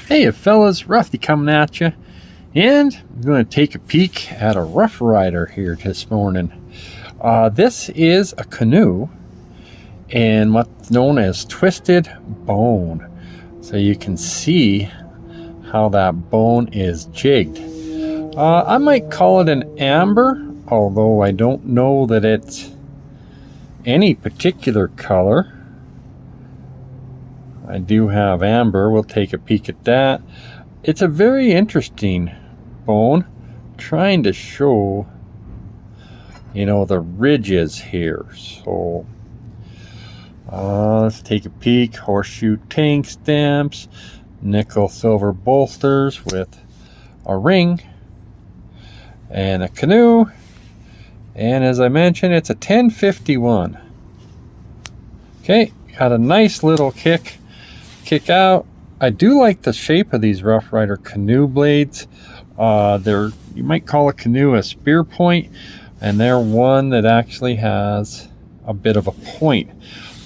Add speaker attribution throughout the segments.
Speaker 1: Hey fellas, Rusty coming at you, and I'm going to take a peek at a Rough Rider here this morning. This is a Canoe and what's known as twisted bone. So you can see how that bone is jigged. I might call it an amber, although I don't know that it's any particular color. I do have amber. We'll take a peek at that. It's a very interesting bone. Trying to show, the ridges here. So let's take a peek. Horseshoe tank stamps, nickel silver bolsters with a ring, and a Canoe. And as I mentioned, it's a 1051. Okay, got a nice little kick out. I do like the shape of these Rough Rider Canoe blades. You might call a Canoe a spear point, and they're one that actually has a bit of a point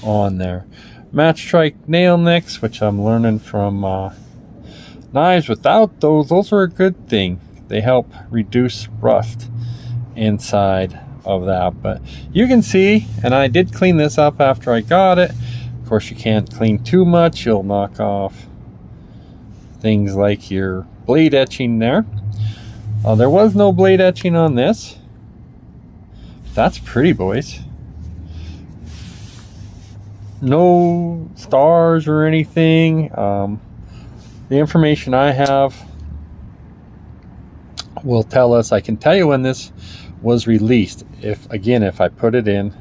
Speaker 1: on there. Match strike nail nicks, which I'm learning from knives without those are a good thing. They help reduce rust inside of that. But you can see, and I did clean this up after I got it. Of course, you can't clean too much. You'll knock off things like your blade etching there. There was no blade etching on this. That's pretty, boys. No stars or anything. The information I have will tell us. I can tell you when this was released, if I put it in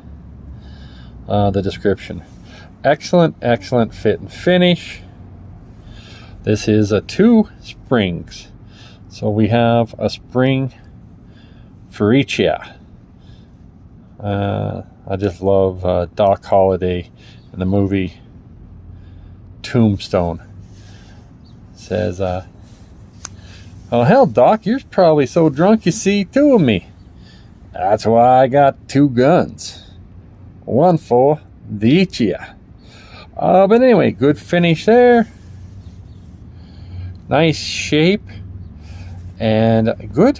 Speaker 1: the description. Excellent fit and finish. This is a 2 springs, so we have a spring for each. I just love Doc Holliday in the movie Tombstone. It says, oh hell, Doc, you're probably so drunk you see 2 of me. That's why I got 2 guns, one for the each of ya. But anyway, good finish there. Nice shape and good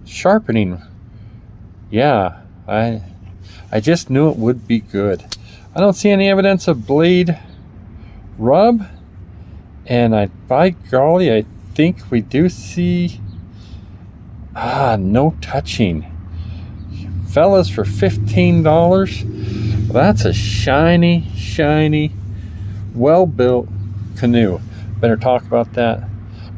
Speaker 1: sharpening. Yeah, I just knew it would be good. I don't see any evidence of blade rub, and by golly, I think we do see no touching. Fellas, for $15, that's a shiny, well-built Canoe. Better talk about that.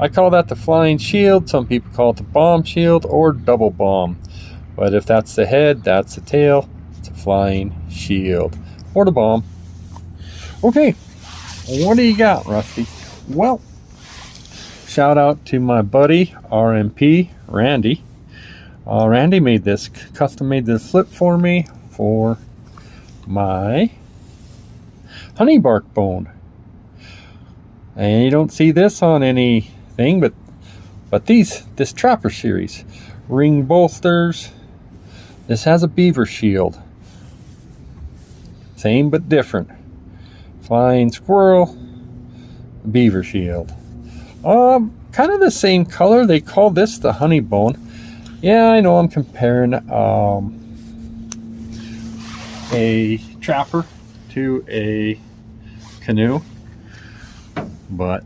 Speaker 1: I call that the flying shield. Some people call it the bomb shield or double bomb. But if that's the head, that's the tail. It's a flying shield or the bomb. Okay, what do you got, Rusty? Well, shout out to my buddy RMP, Randy. Randy custom made this flip for me for my honey bark bone. And you don't see this on anything, but this Trapper series. Ring bolsters. This has a beaver shield. Same but different. Flying squirrel, beaver shield. Kind of the same color. They call this the honey bone. Yeah, I know I'm comparing a Trapper to a Canoe, but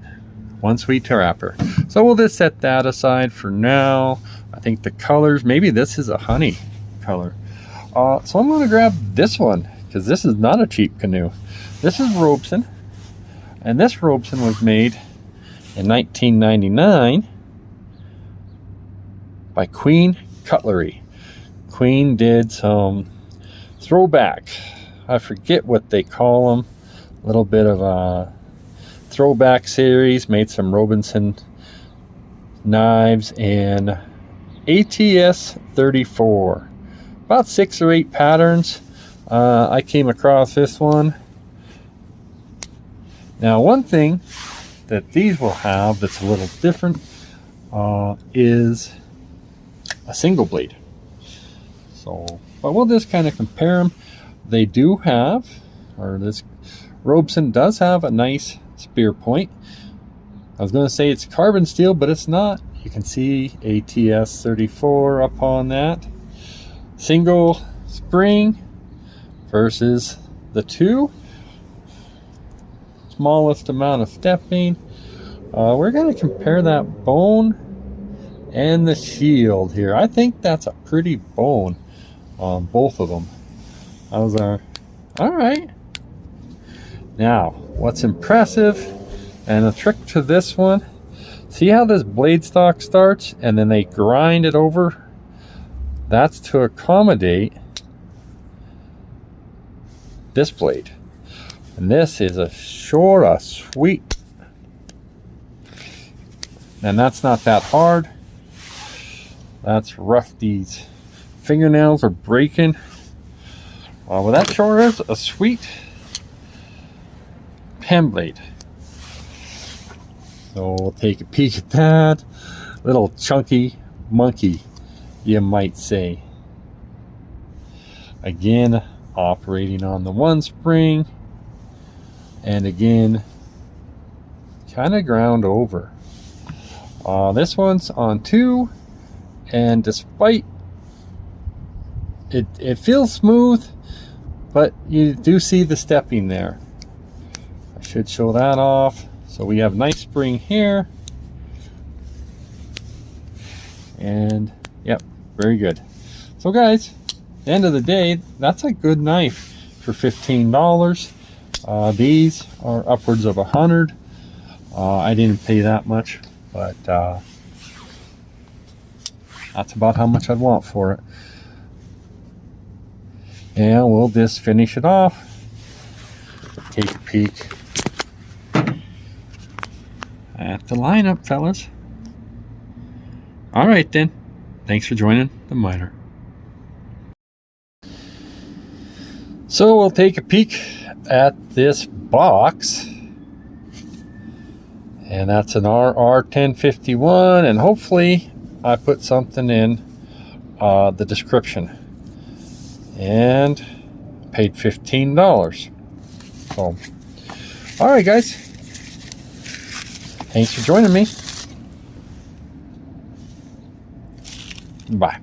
Speaker 1: one sweet Trapper. So we'll just set that aside for now. I think the colors, maybe this is a honey color. So I'm going to grab this one, because this is not a cheap Canoe. This is Robeson, and this Robeson was made in 1999 by Queen Cutlery. Queen did some throwback, I forget what they call them, a little bit of a throwback series, made some Robeson knives in ATS 34, about 6 or 8 patterns. I came across this one. Now, one thing that these will have that's a little different is a single blade. So, but we'll just kind of compare them. They do have, or this Robeson does have a nice spear point. I was going to say it's carbon steel, but it's not. You can see ATS 34 up on that. Single spring versus the two. Smallest amount of stepping. We're going to compare that bone and the shield here. I think that's a pretty bone on both of them. How's our... All right. Now, what's impressive, and a trick to this one, see how this blade stock starts and then they grind it over? That's to accommodate this blade. And this is a sweet. And that's not that hard. That's rough. These fingernails are breaking. Well, that sure is a sweet pen blade. So we'll take a peek at that. Little chunky monkey, you might say. Again, operating on the one spring. And again, kind of ground over. This one's on two. And despite it feels smooth, but you do see the stepping there. I should show that off. So we have nice spring here. And yep, very good. So guys, at the end of the day, that's a good knife for $15. These are upwards of $100. I didn't pay that much, but that's about how much I'd want for it. And we'll just finish it off. Take a peek at the lineup, fellas. All right then. Thanks for joining the miner. So we'll take a peek at this box. And that's an RR1051, and hopefully I put something in the description. And paid $15. So, all right, guys. Thanks for joining me. Bye.